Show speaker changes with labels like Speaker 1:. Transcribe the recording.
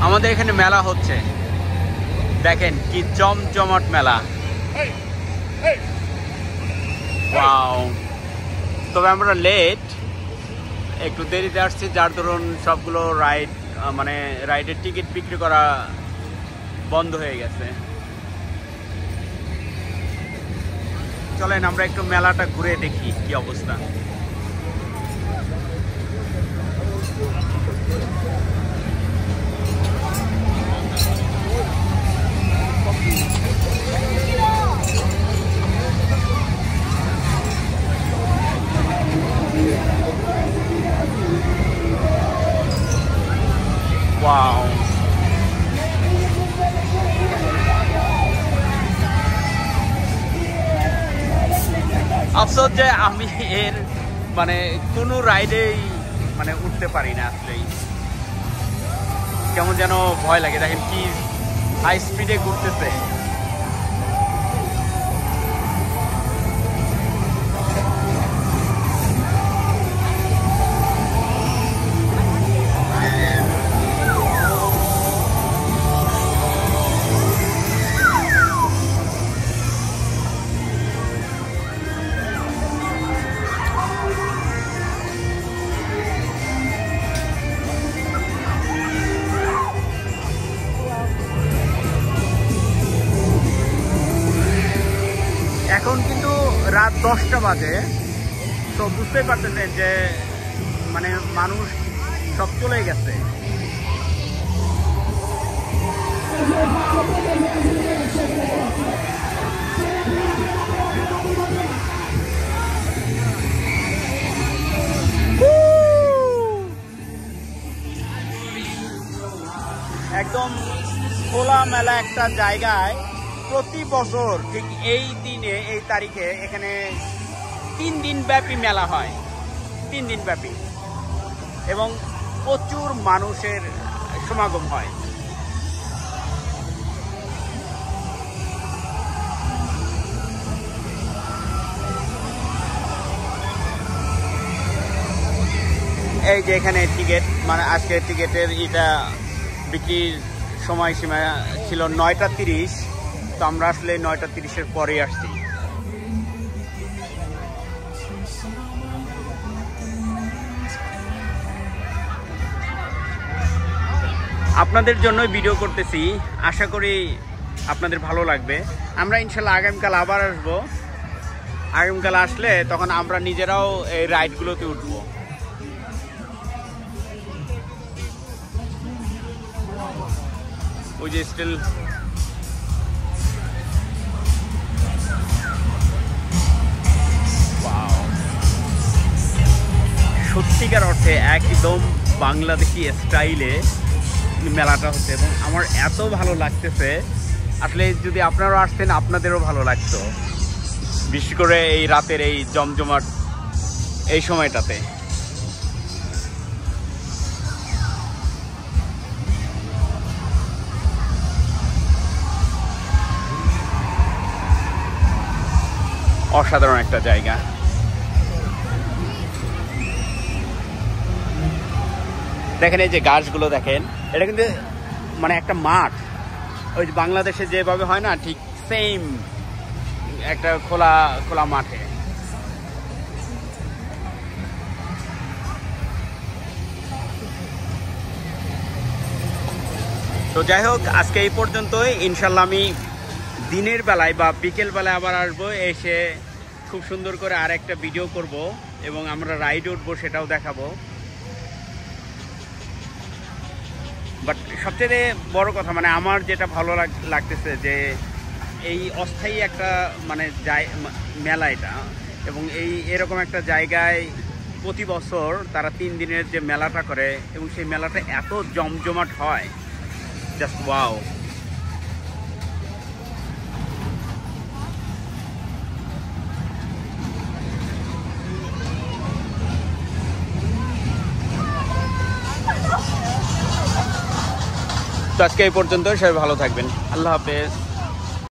Speaker 1: আমাদের এখানে মেলা হচ্ছে, দেখেন কি জমজমাট মেলা। ওয়াও, তবে আমরা লেট, একটু দেরিতে আসছি, যার দরুন সবগুলো রাইড মানে রাইডের টিকিট বিক্রি করা বন্ধ হয়ে গেছে। চলেন আমরা একটু মেলাটা ঘুরে দেখি কি অবস্থা। ওয়াও, আফসোস যে আমি এর মানে কোনো রাইডেই মানে উঠতে পারি না, আসলেই কেমন যেন ভয় লাগে। দেখেন কি হাই স্পিডে ঘুরতেছে। এখন কিন্তু রাত 10টা বাজে, তো বুঝতেই পারতেছেন যে মানে মানুষ সব চলে গেছে। একদম খোলামেলা একটা জায়গায় প্রতি বছর ঠিক এই দিনে, এই তারিখে এখানে 3 দিন ব্যাপী মেলা হয়, 3 দিন ব্যাপী, এবং প্রচুর মানুষের সমাগম হয়। এই যে এখানে টিকিট, মানে আজকের টিকিটের এটা বিক্রির সময়সীমা ছিল 9টা 30, তো আমরা আসলে 9টা 30-এর পরেই আসছি। আপনাদের জন্যই ভিডিও করতেছি, আশা করি আপনাদের ভালো লাগবে। আমরা ইনশাল্লাহ আগামীকাল আবার আসবো। আগামীকাল আসলে তখন আমরা নিজেরাও এই রাইডগুলোতে উঠবো। ওই যে স্টিল সত্যিকার অর্থে একদম বাংলাদেশি স্টাইলে মেলাটা হচ্ছে, এবং আমার এত ভালো লাগতেছে। আসলে যদি আপনারাও আসতেন আপনাদেরও ভালো লাগতো, বিশেষ করে এই রাতের এই জমজমাট এই সময়টাতে। অসাধারণ একটা জায়গা। দেখেন এই যে গাছগুলো দেখেন, এটা কিন্তু মানে একটা মাঠ, ওই যে বাংলাদেশে যেভাবে হয় না, ঠিক সেম একটা খোলা খোলা মাঠে। তো যাই হোক, আজকে এই পর্যন্তই। ইনশাল্লাহ আমি দিনের বেলায় বা বিকেল বেলায় আবার আসবো, এসে খুব সুন্দর করে আর একটা ভিডিও করব এবং আমরা রাইড উঠবো, সেটাও দেখাবো। বাট সবচেয়ে বড় কথা, মানে আমার যেটা ভালো লাগতেছে যে এই অস্থায়ী একটা মানে মেলা এটা, এবং এরকম একটা জায়গায় প্রতি বছর তারা 3 দিনের যে মেলাটা করে, এবং সেই মেলাটা এত জমজমাট হয়, জাস্ট ওয়াও। তো আজকে এই পর্যন্ত, সবাই ভালো থাকবেন, আল্লাহ হাফেজ।